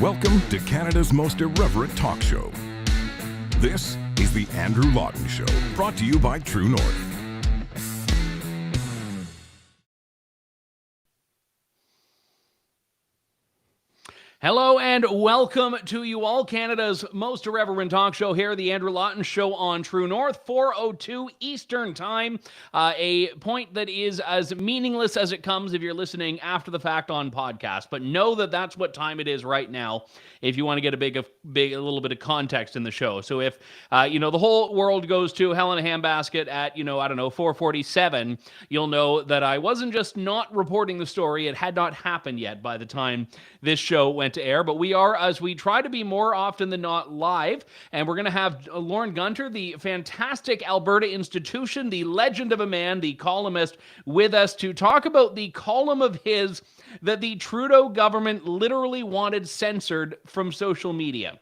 Welcome to Canada's most irreverent talk show. This is the Andrew Lawton Show, brought to you by True North. Hello and welcome to you all, Canada's most irreverent talk show here, the Andrew Lawton Show on True North, 4:02 Eastern Time, a point that is as meaningless as it comes if you're listening after the fact on podcast. But know that that's what time it is right now if you want to get a little bit of context in the show. So if, the whole world goes to hell in a handbasket at, 4:47, you'll know that I wasn't just not reporting the story. It had not happened yet by the time this show went to air, but we are, as we try to be more often than not, live, and we're going to have Lorne Gunter, the fantastic Alberta institution, the legend of a man, the columnist, with us to talk about the column of his that the Trudeau government literally wanted censored from social media.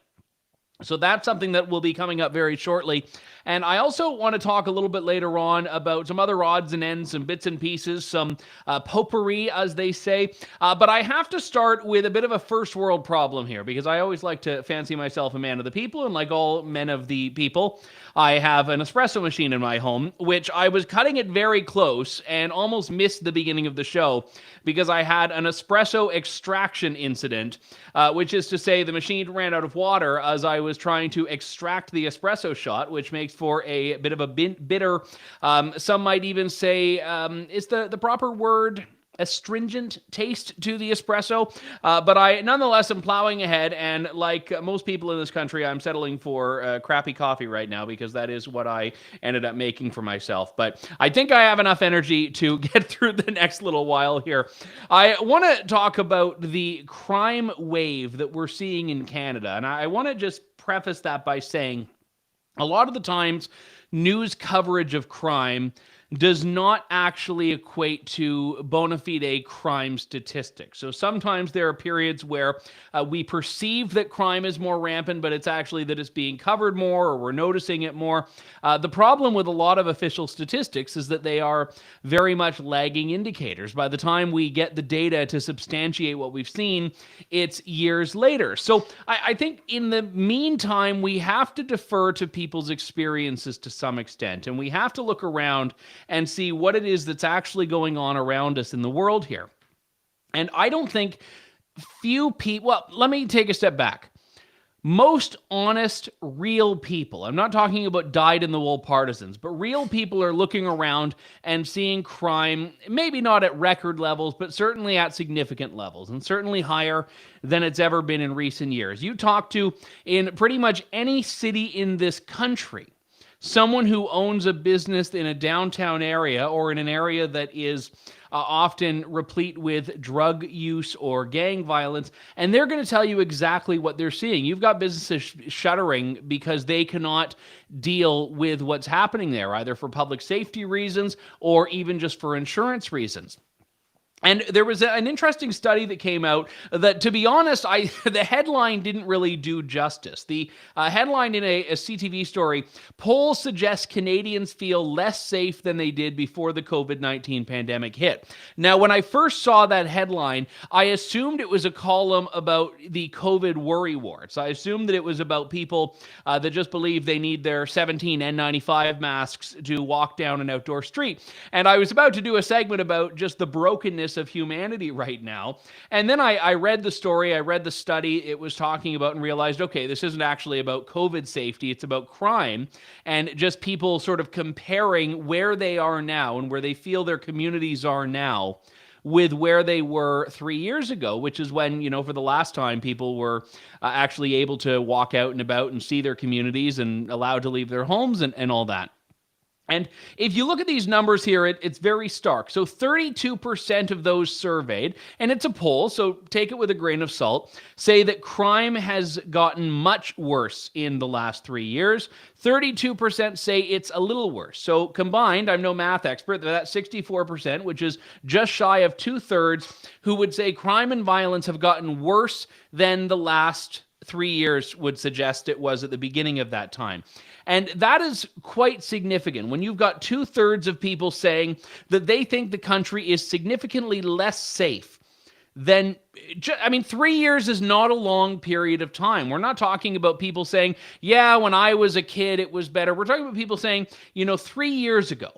So that's something that will be coming up very shortly. And I also want to talk a little bit later on about some other odds and ends, some bits and pieces, some potpourri, as they say. But I have to start with a bit of a first world problem here, because I always like to fancy myself a man of the people. And like all men of the people, I have an espresso machine in my home, which I was cutting it very close and almost missed the beginning of the show because I had an espresso extraction incident, which is to say the machine ran out of water as I was trying to extract the espresso shot, which makes for a bit of a bitter, some might even say, is the proper word astringent taste to the espresso, but I nonetheless am plowing ahead, and like most people in this country, I'm settling for crappy coffee right now because that is what I ended up making for myself. But I think I have enough energy to get through the next little while here. I want to talk about the crime wave that we're seeing in Canada, and I want to just preface that by saying a lot of the times news coverage of crime does not actually equate to bona fide crime statistics. So sometimes there are periods where we perceive that crime is more rampant, but it's actually that it's being covered more or we're noticing it more. The problem with a lot of official statistics is that they are very much lagging indicators. By the time we get the data to substantiate what we've seen, it's years later. So I think in the meantime, we have to defer to people's experiences to some extent, and we have to look around and see what it is that's actually going on around us in the world here. And I don't think few people, well, let me take a step back. Most honest, real people, I'm not talking about dyed-in-the-wool partisans, but real people are looking around and seeing crime, maybe not at record levels, but certainly at significant levels, and certainly higher than it's ever been in recent years. You talk to, in pretty much any city in this country, someone who owns a business in a downtown area or in an area that is often replete with drug use or gang violence, and they're going to tell you exactly what they're seeing. You've got businesses shuttering because they cannot deal with what's happening there, either for public safety reasons or even just for insurance reasons. And there was an interesting study that came out that, to be honest, the headline didn't really do justice. The headline in a CTV story, polls suggest Canadians feel less safe than they did before the COVID-19 pandemic hit. Now, when I first saw that headline, I assumed it was a column about the COVID worry warts. I assumed that it was about people that just believe they need their 17 N95 masks to walk down an outdoor street. And I was about to do a segment about just the brokenness of humanity right now. And then I read the story, I read the study it was talking about, and realized, okay, this isn't actually about COVID safety, it's about crime, and just people sort of comparing where they are now and where they feel their communities are now with where they were 3 years ago, which is when, for the last time people were actually able to walk out and about and see their communities and allowed to leave their homes and all that. And if you look at these numbers here, it's very stark. So 32% of those surveyed, and it's a poll, so take it with a grain of salt, say that crime has gotten much worse in the last 3 years. 32% say it's a little worse. So combined, I'm no math expert, that's 64%, which is just shy of 2/3, who would say crime and violence have gotten worse than the last 3 years would suggest it was at the beginning of that time. And that is quite significant when you've got 2/3 of people saying that they think the country is significantly less safe then, 3 years is not a long period of time. We're not talking about people saying, yeah, when I was a kid, it was better. We're talking about people saying, 3 years ago,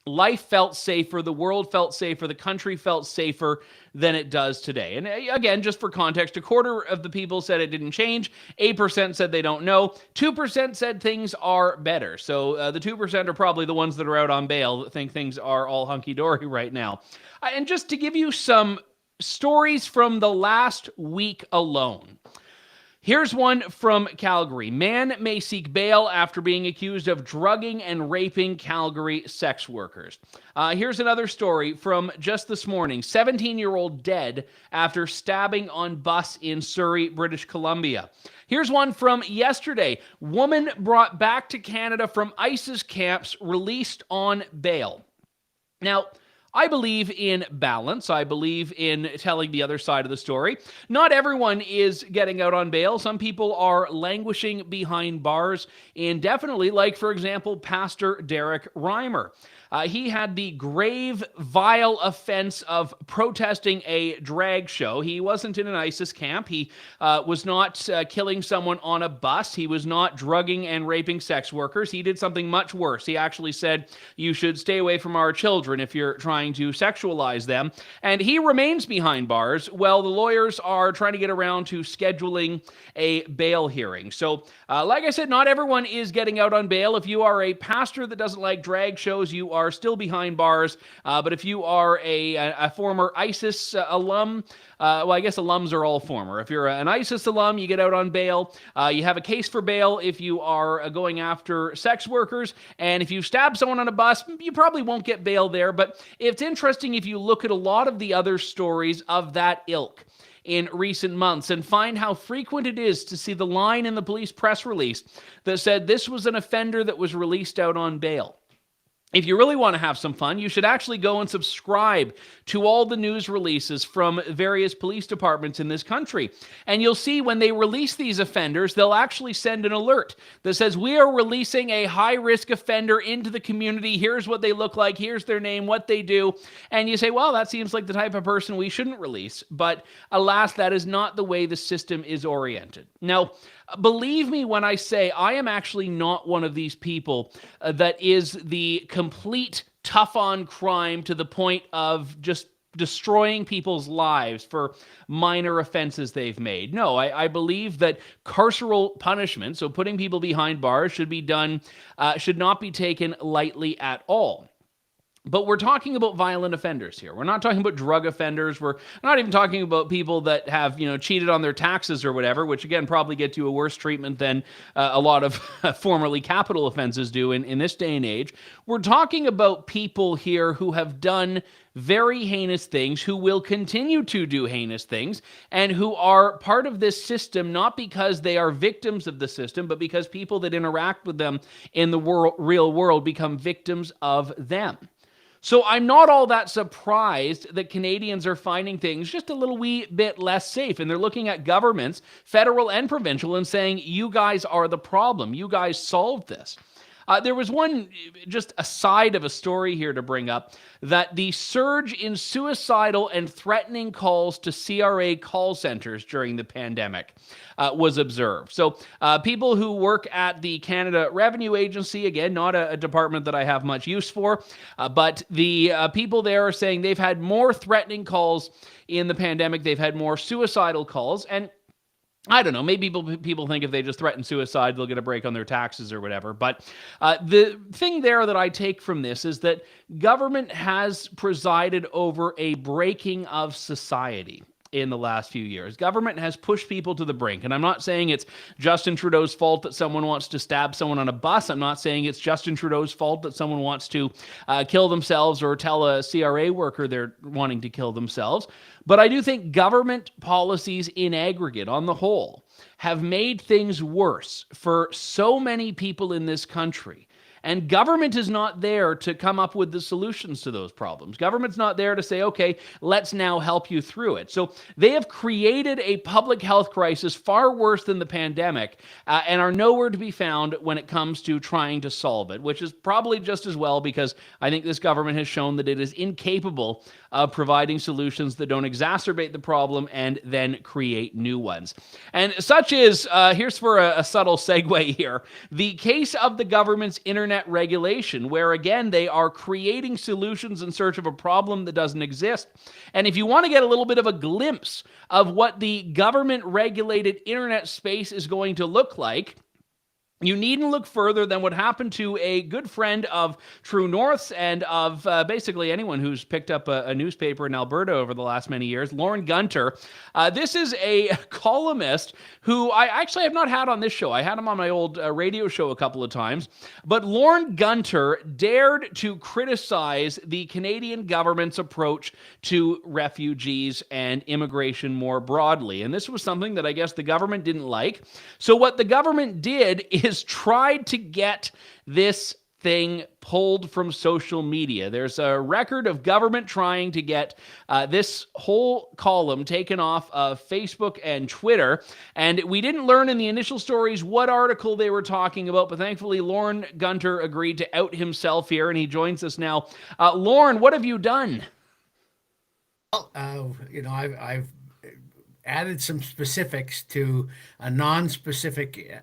life felt safer, the world felt safer, the country felt safer than it does today. And again, just for context, a quarter of the people said it didn't change, 8% said they don't know, 2% said things are better. So the 2% are probably the ones that are out on bail that think things are all hunky-dory right now. And just to give you some stories from the last week alone. Here's one from Calgary. Man may seek bail after being accused of drugging and raping Calgary sex workers. Here's another story from just this morning. 17-year-old dead after stabbing on bus in Surrey, British Columbia. Here's one from yesterday. Woman brought back to Canada from ISIS camps released on bail. Now, I believe in balance. I believe in telling the other side of the story. Not everyone is getting out on bail. Some people are languishing behind bars indefinitely, like, for example, Pastor Derek Reimer. He had the grave, vile offense of protesting a drag show. He wasn't in an ISIS camp. He was not killing someone on a bus. He was not drugging and raping sex workers. He did something much worse. He actually said, you should stay away from our children if you're trying to sexualize them. And he remains behind bars while the lawyers are trying to get around to scheduling a bail hearing. So, like I said, not everyone is getting out on bail. If you are a pastor that doesn't like drag shows, you are still behind bars. But if you are a former ISIS alum, well, I guess alums are all former. If you're an ISIS alum, you get out on bail. You have a case for bail if you are going after sex workers. And if you stab someone on a bus, you probably won't get bail there. But it's interesting if you look at a lot of the other stories of that ilk in recent months and find how frequent it is to see the line in the police press release that said this was an offender that was released out on bail. If you really want to have some fun, you should actually go and subscribe to all the news releases from various police departments in this country. And you'll see when they release these offenders, they'll actually send an alert that says, we are releasing a high-risk offender into the community. Here's what they look like. Here's their name, what they do. And you say, well, that seems like the type of person we shouldn't release. But alas, that is not the way the system is oriented. Now, believe me when I say I am actually not one of these people that is the complete tough on crime to the point of just destroying people's lives for minor offenses they've made. No, I believe that carceral punishment, so putting people behind bars, should be done, should not be taken lightly at all. But we're talking about violent offenders here. We're not talking about drug offenders. We're not even talking about people that have, cheated on their taxes or whatever, which again probably get you a worse treatment than a lot of formerly capital offenses do in this day and age. We're talking about people here who have done very heinous things, who will continue to do heinous things, and who are part of this system not because they are victims of the system, but because people that interact with them in the real world become victims of them. So I'm not all that surprised that Canadians are finding things just a little wee bit less safe. And they're looking at governments, federal and provincial, and saying, you guys are the problem. You guys solved this. There was one, just a side of a story here to bring up, that the surge in suicidal and threatening calls to CRA call centers during the pandemic was observed. So people who work at the Canada Revenue Agency, again, not a department that I have much use for, but the people there are saying they've had more threatening calls in the pandemic. They've had more suicidal calls. And I don't know, maybe people think if they just threaten suicide, they'll get a break on their taxes or whatever. But the thing there that I take from this is that government has presided over a breaking of society in the last few years. Government has pushed people to the brink. And I'm not saying it's Justin Trudeau's fault that someone wants to stab someone on a bus. I'm not saying it's Justin Trudeau's fault that someone wants to kill themselves or tell a CRA worker they're wanting to kill themselves. But I do think government policies in aggregate, on the whole, have made things worse for so many people in this country. And government is not there to come up with the solutions to those problems. Government's not there to say, okay, let's now help you through it. So they have created a public health crisis far worse than the pandemic and are nowhere to be found when it comes to trying to solve it, which is probably just as well because I think this government has shown that it is incapable of providing solutions that don't exacerbate the problem and then create new ones. And such is, here's for a subtle segue here, the case of the government's internet regulation, where again, they are creating solutions in search of a problem that doesn't exist. And if you want to get a little bit of a glimpse of what the government regulated internet space is going to look like, you needn't look further than what happened to a good friend of True North's and of basically anyone who's picked up a newspaper in Alberta over the last many years, Lorne Gunter. This is a columnist who I actually have not had on this show. I had him on my old radio show a couple of times. But Lorne Gunter dared to criticize the Canadian government's approach to refugees and immigration more broadly. And this was something that I guess the government didn't like. So what the government did is tried to get this thing pulled from social media. There's a record of government trying to get this whole column taken off of Facebook and Twitter. And we didn't learn in the initial stories what article they were talking about, but thankfully Lorne Gunter agreed to out himself here, and he joins us now. Lorne, what have you done? Well, I've added some specifics to a non-specific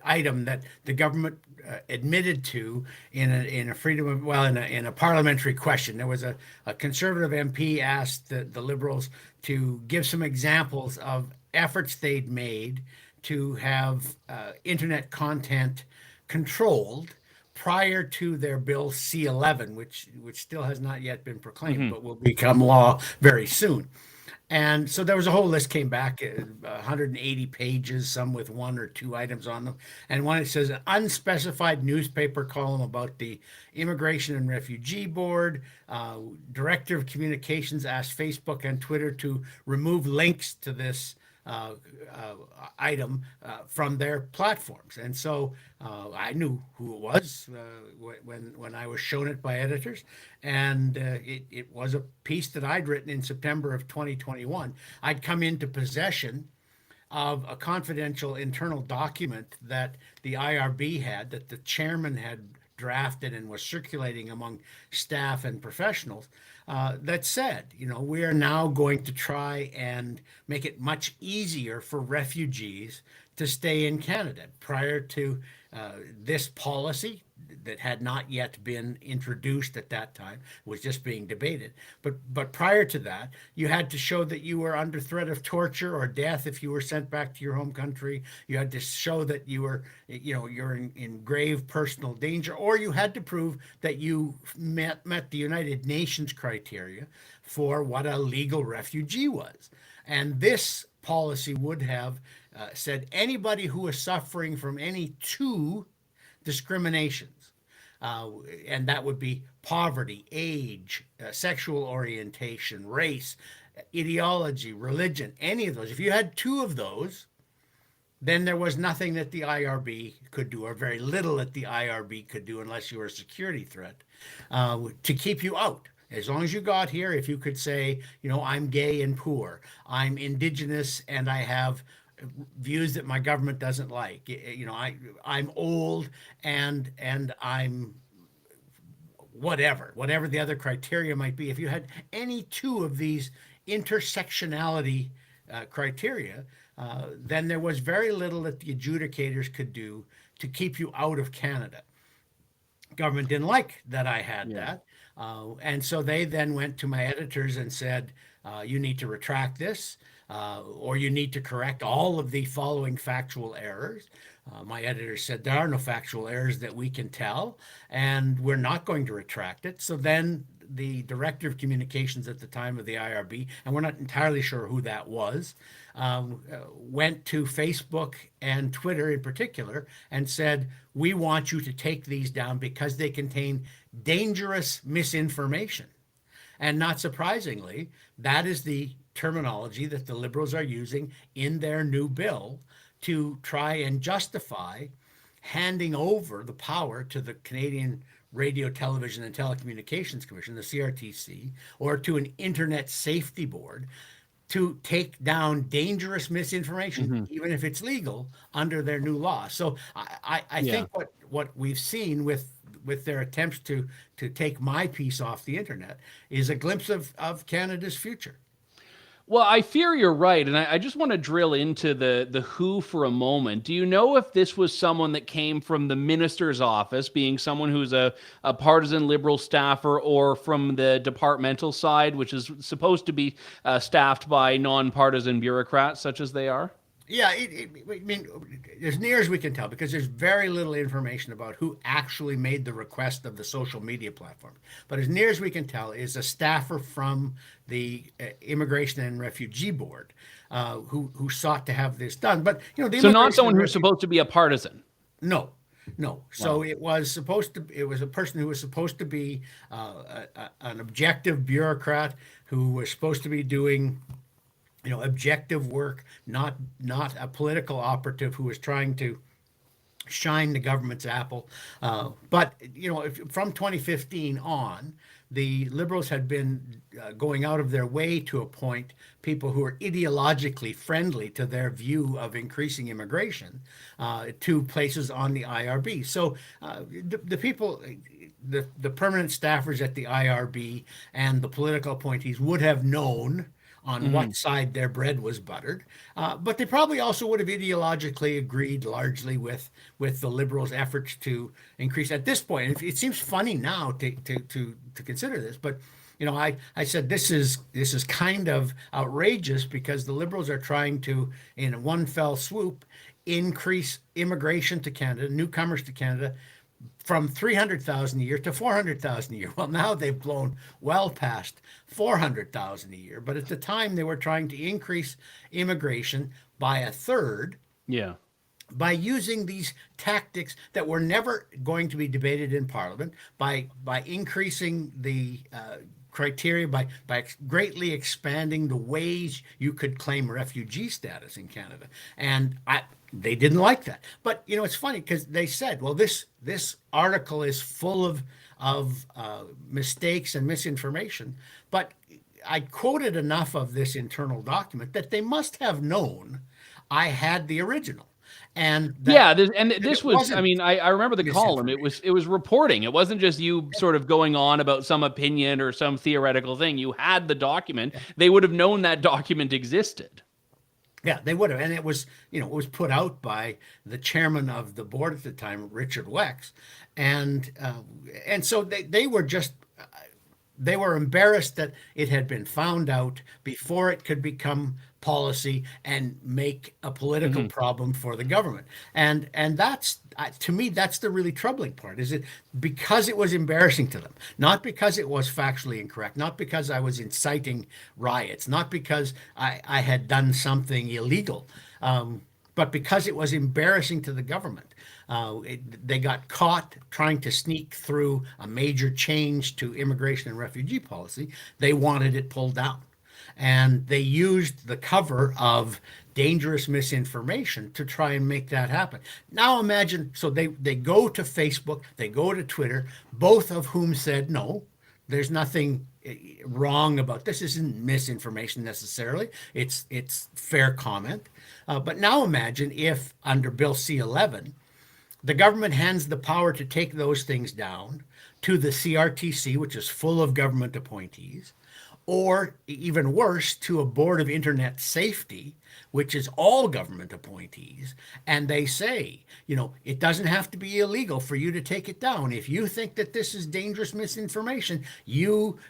item that the government admitted to in a parliamentary question. There was a conservative MP asked the Liberals to give some examples of efforts they'd made to have internet content controlled prior to their bill C11, which still has not yet been proclaimed, but will become law very soon. And so there was a whole list came back, 180 pages, some with one or two items on them. And one, it says an unspecified newspaper column about the Immigration and Refugee Board. Director of Communications asked Facebook and Twitter to remove links to this item from their platforms. And so I knew who it was when I was shown it by editors. And it was a piece that I'd written in September of 2021. I'd come into possession of a confidential internal document that the IRB had, that the chairman had drafted and was circulating among staff and professionals, that said, we are now going to try and make it much easier for refugees to stay in Canada. Prior to this policy that had not yet been introduced at that time, was just being debated. But prior to that, you had to show that you were under threat of torture or death if you were sent back to your home country. You had to show that you were, you're in grave personal danger, or you had to prove that you met the United Nations criteria for what a legal refugee was. And this policy would have said anybody who is suffering from any two discriminations, and that would be poverty, age, sexual orientation, race, ideology, religion, any of those. If you had two of those, then there was nothing that the IRB could do, or very little that the IRB could do, unless you were a security threat, to keep you out. As long as you got here, if you could say, I'm gay and poor, I'm Indigenous, and I have views that my government doesn't like, I'm old, and I'm whatever the other criteria might be. If you had any two of these intersectionality criteria, then there was very little that the adjudicators could do to keep you out of Canada. Government didn't like that I had that. And so they then went to my editors and said, you need to retract this, or you need to correct all of the following factual errors. My editor said, there are no factual errors that we can tell, and we're not going to retract it. So then the director of communications at the time of the IRB, and we're not entirely sure who that was, went to Facebook and Twitter in particular and said, we want you to take these down because they contain dangerous misinformation. And not surprisingly, that is the terminology that the Liberals are using in their new bill to try and justify handing over the power to the Canadian Radio, Television and Telecommunications Commission, the CRTC, or to an Internet Safety Board to take down dangerous misinformation, even if it's legal, under their new law. So I think what we've seen with with their attempts to take my piece off the internet is a glimpse of Canada's future. Well, I fear you're right, and I just want to drill into the who for a moment. Do you know if this was someone that came from the minister's office, being someone who's a partisan Liberal staffer, or from the departmental side, which is supposed to be staffed by nonpartisan bureaucrats such as they are? Yeah, I mean, as near as we can tell, because there's very little information about who actually made the request of the social media platform. But as near as we can tell, is a staffer from the Immigration and Refugee Board who sought to have this done. But so not someone who's supposed to be a partisan. No. So wow. It was a person who was supposed to be an objective bureaucrat who was supposed to be doing objective work, not a political operative who was trying to shine the government's apple. But from 2015 on, the Liberals had been going out of their way to appoint people who are ideologically friendly to their view of increasing immigration to places on the IRB. So the people, the permanent staffers at the IRB and the political appointees would have known on what side their bread was buttered. But they probably also would have ideologically agreed largely with the Liberals' efforts to increase. At this point, it seems funny now to consider this, but I said this is kind of outrageous because the Liberals are trying to, in one fell swoop, increase immigration to Canada, newcomers to Canada, from 300,000 a year to 400,000 a year. Well, now they've blown well past 400,000 a year. But at the time, they were trying to increase immigration by a third. Yeah. By using these tactics that were never going to be debated in Parliament, by increasing the criteria, by greatly expanding the ways you could claim refugee status in Canada. And they didn't like that. But it's funny because they said, well, this article is full of mistakes and misinformation. But I quoted enough of this internal document that they must have known I had the original. And this was, I mean, I remember the column. It was reporting. It wasn't just you sort of going on about some opinion or some theoretical thing. You had the document. They would have known that document existed. Yeah, they would have. And it was put out by the chairman of the board at the time, Richard Wex. And so they were just, they were embarrassed that it had been found out before it could become policy and make a political problem for the government. And that's, to me, that's the really troubling part, is it because it was embarrassing to them, not because it was factually incorrect, not because I was inciting riots, not because I had done something illegal, but because it was embarrassing to the government. They got caught trying to sneak through a major change to immigration and refugee policy. They wanted it pulled down. And they used the cover of dangerous misinformation to try and make that happen. Now imagine, so they go to Facebook, they go to Twitter, both of whom said, no, there's nothing wrong about this. This isn't misinformation necessarily. It's fair comment. But now imagine if under Bill C-11, the government hands the power to take those things down to the CRTC, which is full of government appointees, or even worse, to a board of internet safety, which is all government appointees. And they say, it doesn't have to be illegal for you to take it down. If you think that this is dangerous misinformation, you,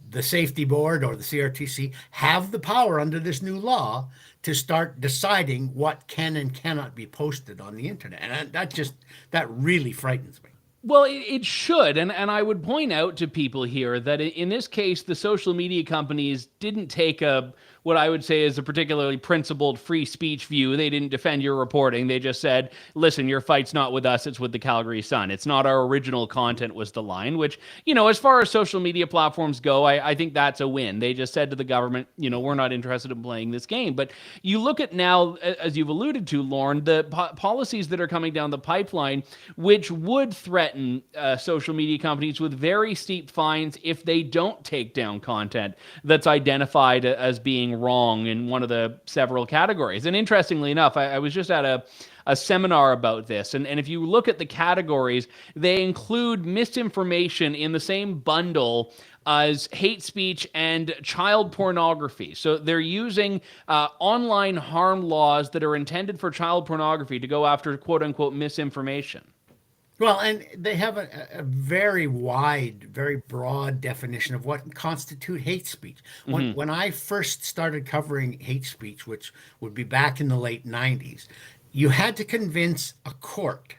the safety board or the CRTC, have the power under this new law to start deciding what can and cannot be posted on the internet. And that really frightens me. Well, it should. And I would point out to people here that in this case, the social media companies didn't take what I would say is a particularly principled free speech view. They didn't defend your reporting. They just said, listen, your fight's not with us, it's with the Calgary Sun. It's not our original content was the line, which, as far as social media platforms go, I think that's a win. They just said to the government, we're not interested in playing this game. But you look at now, as you've alluded to, Lorne, the policies that are coming down the pipeline, which would threaten social media companies with very steep fines if they don't take down content that's identified as being being wrong in one of the several categories. And interestingly enough, I was just at a seminar about this. And if you look at the categories, they include misinformation in the same bundle as hate speech and child pornography. So they're using online harm laws that are intended for child pornography to go after quote unquote misinformation. Well, and they have a very wide, very broad definition of what constitute hate speech. When I first started covering hate speech, which would be back in the late 90s, you had to convince a court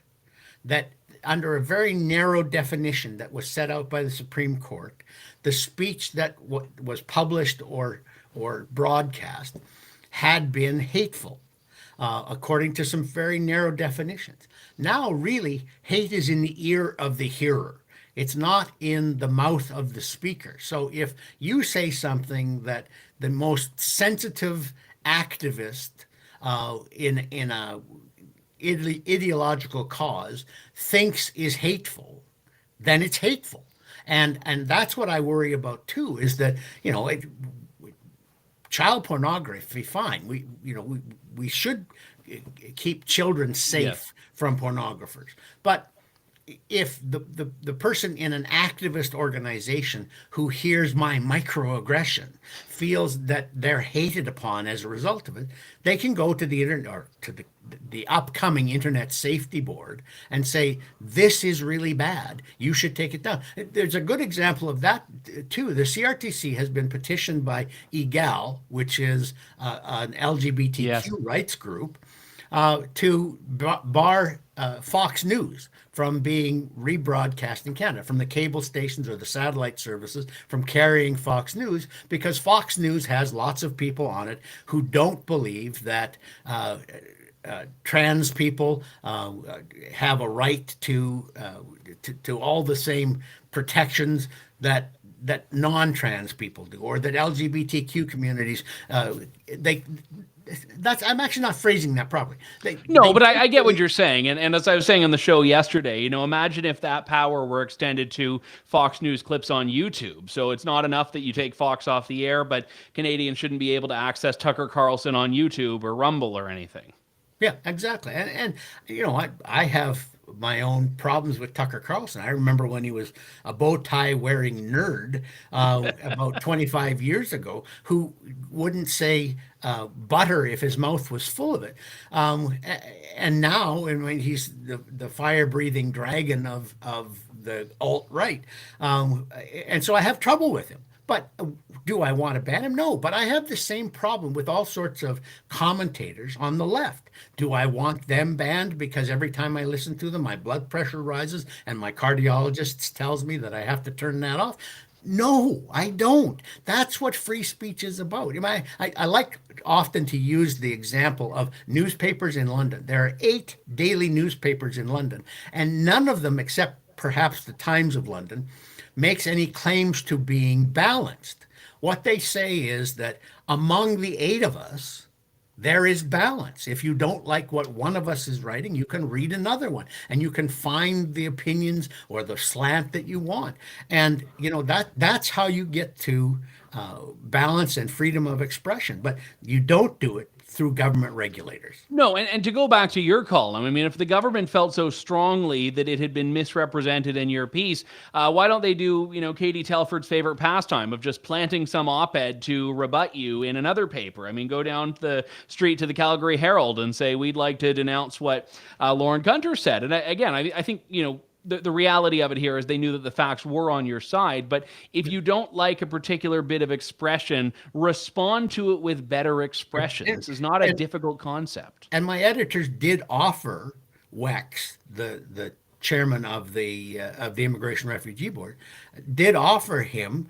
that under a very narrow definition that was set out by the Supreme Court, the speech that was published or broadcast had been hateful, according to some very narrow definitions. Now, really, hate is in the ear of the hearer. It's not in the mouth of the speaker. So if you say something that the most sensitive activist in a ideological cause thinks is hateful, then it's hateful. And that's what I worry about too, is that, child pornography, fine. We should keep children safe, Yes, from pornographers. But if the person in an activist organization who hears my microaggression feels that they're hated upon as a result of it, they can go to the internet or to the upcoming Internet Safety Board and say, this is really bad. You should take it down. There's a good example of that too. The CRTC has been petitioned by EGAL, which is an LGBTQ rights group, to bar Fox News from being rebroadcast in Canada, from the cable stations or the satellite services from carrying Fox News, because Fox News has lots of people on it who don't believe that trans people have a right to all the same protections that non-trans people do, or that LGBTQ communities I'm actually not phrasing that properly. But I get what you're saying. And as I was saying on the show yesterday, imagine if that power were extended to Fox News clips on YouTube. So it's not enough that you take Fox off the air, but Canadians shouldn't be able to access Tucker Carlson on YouTube or Rumble or anything. Yeah, exactly. And I have my own problems with Tucker Carlson. I remember when he was a bow tie wearing nerd about 25 years ago, who wouldn't say butter if his mouth was full of it. And now, and when he's the fire breathing dragon of the alt-right. And so I have trouble with him. But do I want to ban him? No, but I have the same problem with all sorts of commentators on the left. Do I want them banned because every time I listen to them, my blood pressure rises and my cardiologist tells me that I have to turn that off? No, I don't. That's what free speech is about. I like often to use the example of newspapers in London. There are 8 daily newspapers in London, and none of them, except perhaps the Times of London, makes any claims to being balanced. What they say is that among the 8 of us, there is balance. If you don't like what one of us is writing, you can read another one and you can find the opinions or the slant that you want. And that's how you get to balance and freedom of expression. But you don't do it through government regulators. No, and to go back to your column, I mean, if the government felt so strongly that it had been misrepresented in your piece, why don't they do, Katie Telford's favorite pastime of just planting some op-ed to rebut you in another paper? I mean, go down the street to the Calgary Herald and say, we'd like to denounce what Lorne Gunter said. And I think, the reality of it here is they knew that the facts were on your side. But if you don't like a particular bit of expression, respond to it with better expression. This is not a difficult concept. And my editors did offer Wex, the chairman of the Immigration Refugee Board, did offer him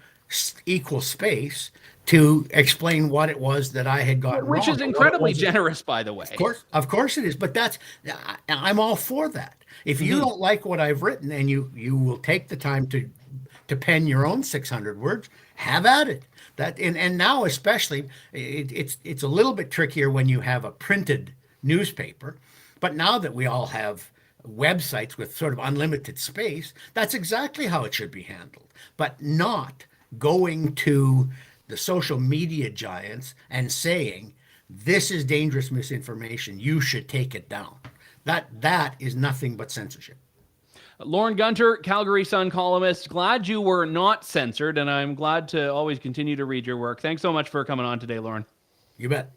equal space to explain what it was that I had gotten wrong. Which is incredibly generous, by the way. Of course it is. But I'm all for that. If you don't like what I've written and you will take the time to pen your own 600 words, have at it. And now especially, it's a little bit trickier when you have a printed newspaper. But now that we all have websites with sort of unlimited space, that's exactly how it should be handled. But not going to the social media giants and saying, this is dangerous misinformation, you should take it down. That is nothing but censorship. Lorne Gunter, Calgary Sun columnist, glad you were not censored, and I'm glad to always continue to read your work. Thanks so much for coming on today, Lorne. You bet.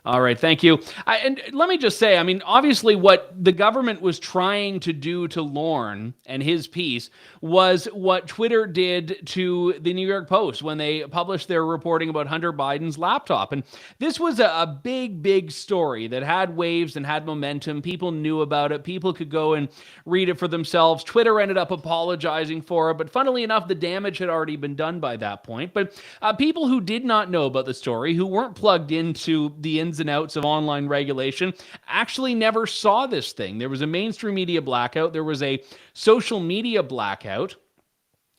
All right, thank you. And let me just say, I mean, obviously what the government was trying to do to Lorne and his piece was what Twitter did to the New York Post when they published their reporting about Hunter Biden's laptop. And this was a big, big story that had waves and had momentum. People knew about it. People could go and read it for themselves. Twitter ended up apologizing for it. But funnily enough, the damage had already been done by that point. But people who did not know about the story, who weren't plugged into the ins and outs of online regulation, actually never saw this thing. There was a mainstream media blackout. There was a social media blackout.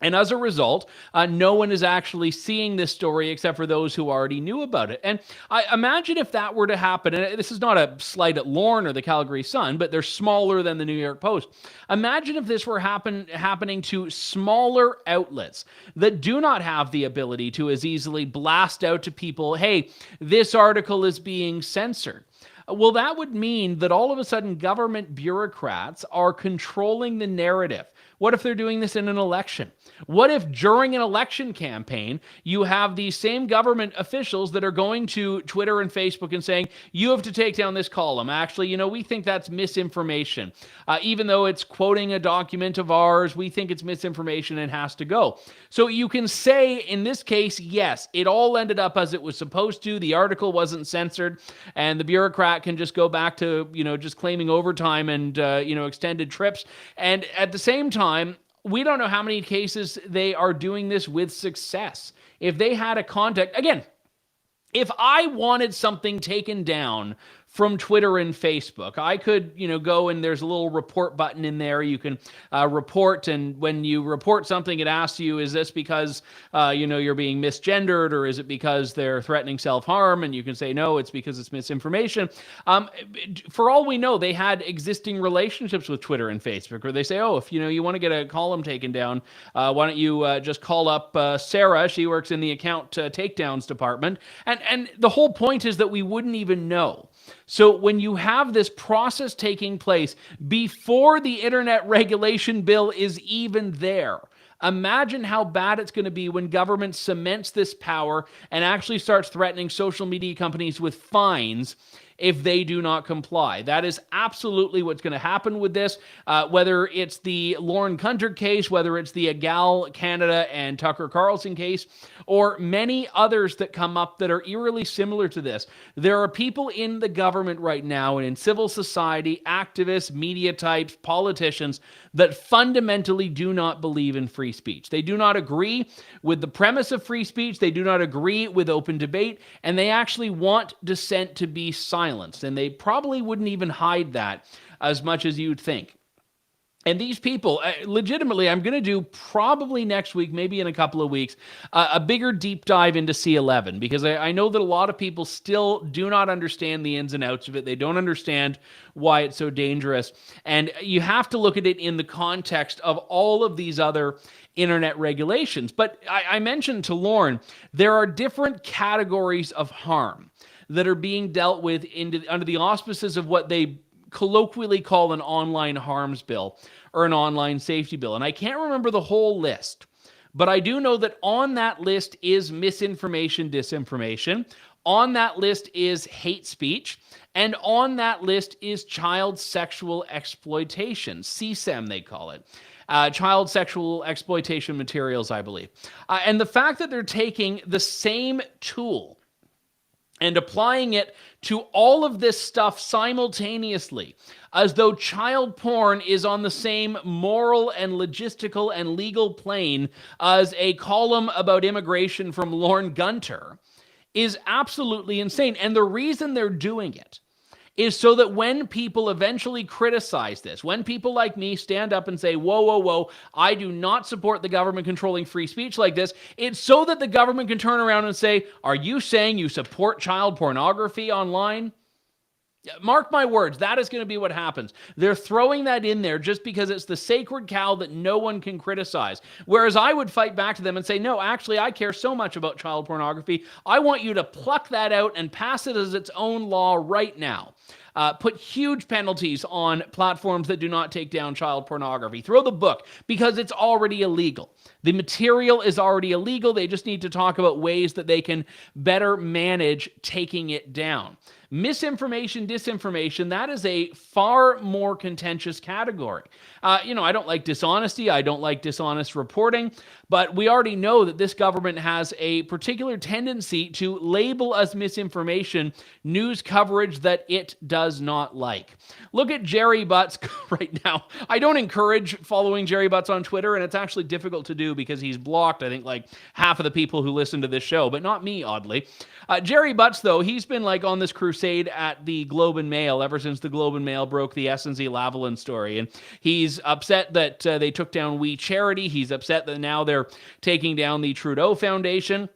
And as a result, no one is actually seeing this story except for those who already knew about it. And I imagine if that were to happen, and this is not a slight at Lorne or the Calgary Sun, but they're smaller than the New York Post. Imagine if this were happening to smaller outlets that do not have the ability to as easily blast out to people, hey, this article is being censored. Well, that would mean that all of a sudden government bureaucrats are controlling the narrative. What if they're doing this in an election? What if during an election campaign, you have these same government officials that are going to Twitter and Facebook and saying, you have to take down this column. Actually, we think that's misinformation. Even though it's quoting a document of ours, we think it's misinformation and has to go. So you can say, in this case, yes, it all ended up as it was supposed to. The article wasn't censored, and the bureaucrat can just go back to, just claiming overtime and, extended trips. And at the same time, we don't know how many cases they are doing this with success. If they had a contact, again, if I wanted something taken down from Twitter and Facebook, I could, go and there's a little report button in there. You can report, and when you report something, it asks you, is this because, you're being misgendered, or is it because they're threatening self-harm? And you can say, no, it's because it's misinformation. For all we know, they had existing relationships with Twitter and Facebook, where they say, oh, if, you want to get a column taken down, why don't you just call up Sarah? She works in the account takedowns department. And the whole point is that we wouldn't even know. So when you have this process taking place before the internet regulation bill is even there, imagine how bad it's going to be when government cements this power and actually starts threatening social media companies with fines if they do not comply. That is absolutely what's going to happen with this, whether it's the Lorne Gunter case, whether it's the Egal Canada and Tucker Carlson case, or many others that come up that are eerily similar to this. There are people in the government right now and in civil society, activists, media types, politicians, that fundamentally do not believe in free speech. They do not agree with the premise of free speech. They do not agree with open debate, and they actually want dissent to be silenced. And they probably wouldn't even hide that as much as you'd think. And these people, legitimately, I'm going to do probably next week, maybe in a couple of weeks, a bigger deep dive into C11, because I know that a lot of people still do not understand the ins and outs of it. They don't understand why it's so dangerous. And you have to look at it in the context of all of these other internet regulations. But I mentioned to Lorne, there are different categories of harm that are being dealt with under the auspices of what they colloquially call an online harms bill or an online safety bill. And I can't remember the whole list, but I do know that on that list is misinformation, disinformation. On that list is hate speech. And on that list is child sexual exploitation, CSEM they call it. Child sexual exploitation materials, I believe. And the fact that they're taking the same tool and applying it to all of this stuff simultaneously, as though child porn is on the same moral and logistical and legal plane as a column about immigration from Lorne Gunter, is absolutely insane. And the reason they're doing it is so that when people eventually criticize this, when people like me stand up and say, whoa, whoa, whoa, I do not support the government controlling free speech like this, it's so that the government can turn around and say, are you saying you support child pornography online? Mark my words, that is going to be what happens. They're throwing that in there just because it's the sacred cow that no one can criticize. Whereas I would fight back to them and say, no, actually, I care so much about child pornography. I want you to pluck that out and pass it as its own law right now. Put huge penalties on platforms that do not take down child pornography. Throw the book, because it's already illegal. The material is already illegal. They just need to talk about ways that they can better manage taking it down. Misinformation, disinformation, that is a far more contentious category. I don't like dishonesty. I don't like dishonest reporting. But we already know that this government has a particular tendency to label as misinformation news coverage that it does not like. Look at Jerry Butts right now. I don't encourage following Jerry Butts on Twitter, and it's actually difficult to do because he's blocked, I think, like half of the people who listen to this show, but not me, oddly. Jerry Butts, though, he's been like on this crusade at the Globe and Mail ever since the Globe and Mail broke the SNC-Lavalin story. And he's upset that they took down We Charity. He's upset that now they're taking down the Trudeau Foundation.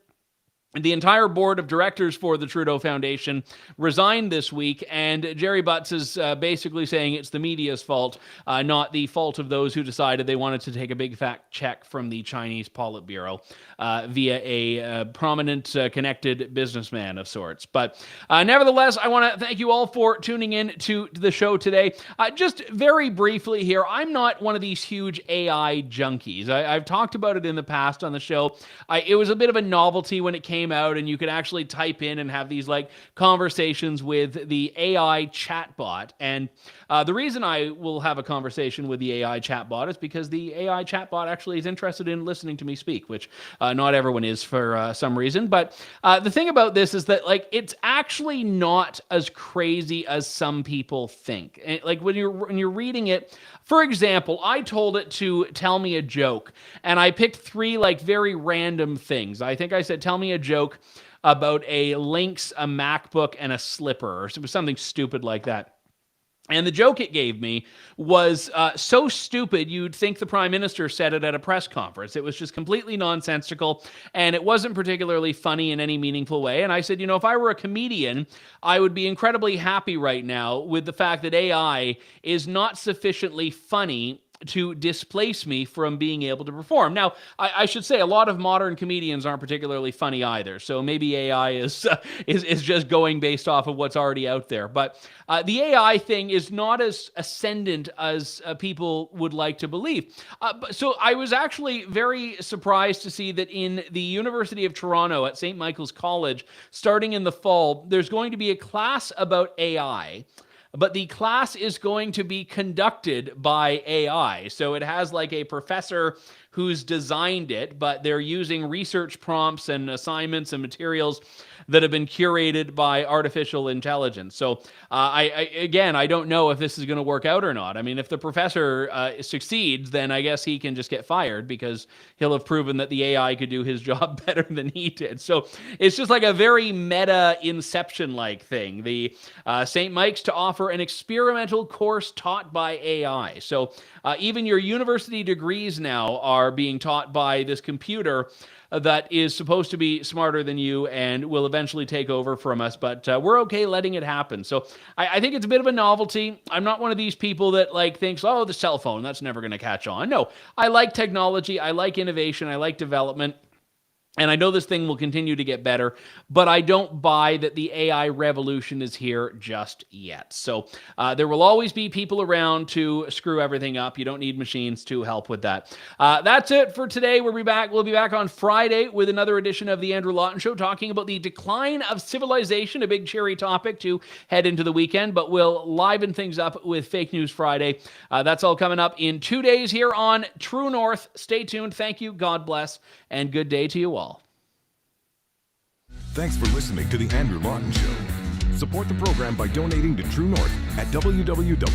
The entire board of directors for the Trudeau Foundation resigned this week, and Jerry Butts is basically saying it's the media's fault, not the fault of those who decided they wanted to take a big fat check from the Chinese Politburo via a prominent, connected businessman of sorts. But nevertheless, I want to thank you all for tuning in to the show today. Just very briefly here, I'm not one of these huge AI junkies. I've talked about it in the past on the show. It was a bit of a novelty when it came out, and you could actually type in and have these like conversations with the AI chatbot. And the reason I will have a conversation with the AI chatbot is because the AI chatbot actually is interested in listening to me speak, which not everyone is for some reason. But the thing about this is that like it's actually not as crazy as some people think. And, like when you're reading it, for example, I told it to tell me a joke, and I picked 3 like very random things. I think I said, tell me a joke about a Lynx, a MacBook, and a slipper, or something stupid like that. And the joke it gave me was so stupid you'd think the Prime Minister said it at a press conference. It was just completely nonsensical, and it wasn't particularly funny in any meaningful way. And I said, if I were a comedian, I would be incredibly happy right now with the fact that AI is not sufficiently funny to displace me from being able to perform. Now, I should say a lot of modern comedians aren't particularly funny either, so maybe AI is just going based off of what's already out there. But the AI thing is not as ascendant as people would like to believe. So I was actually very surprised to see that in the University of Toronto at St. Michael's College, starting in the fall, there's going to be a class about AI. But the class is going to be conducted by AI. So it has like a professor who's designed it, but they're using research prompts and assignments and materials that have been curated by artificial intelligence. So I don't know if this is going to work out or not. I mean, if the professor succeeds, then I guess he can just get fired because he'll have proven that the AI could do his job better than he did. So it's just like a very meta Inception-like thing. The St. Mike's to offer an experimental course taught by AI. So even your university degrees now are being taught by this computer that is supposed to be smarter than you and will eventually take over from us, but we're okay letting it happen. So I think it's a bit of a novelty. I'm not one of these people that like thinks, oh, the cell phone, that's never going to catch on. No, I like technology, I like innovation, I like development. And I know this thing will continue to get better, but I don't buy that the AI revolution is here just yet. So there will always be people around to screw everything up. You don't need machines to help with that. That's it for today. We'll be back on Friday with another edition of the Andrew Lawton Show, talking about the decline of civilization, a big cheery topic to head into the weekend, but we'll liven things up with Fake News Friday. That's all coming up in 2 days here on True North. Stay tuned. Thank you. God bless, and good day to you all. Thanks for listening to The Andrew Lawton Show. Support the program by donating to True North at www.tnc.news.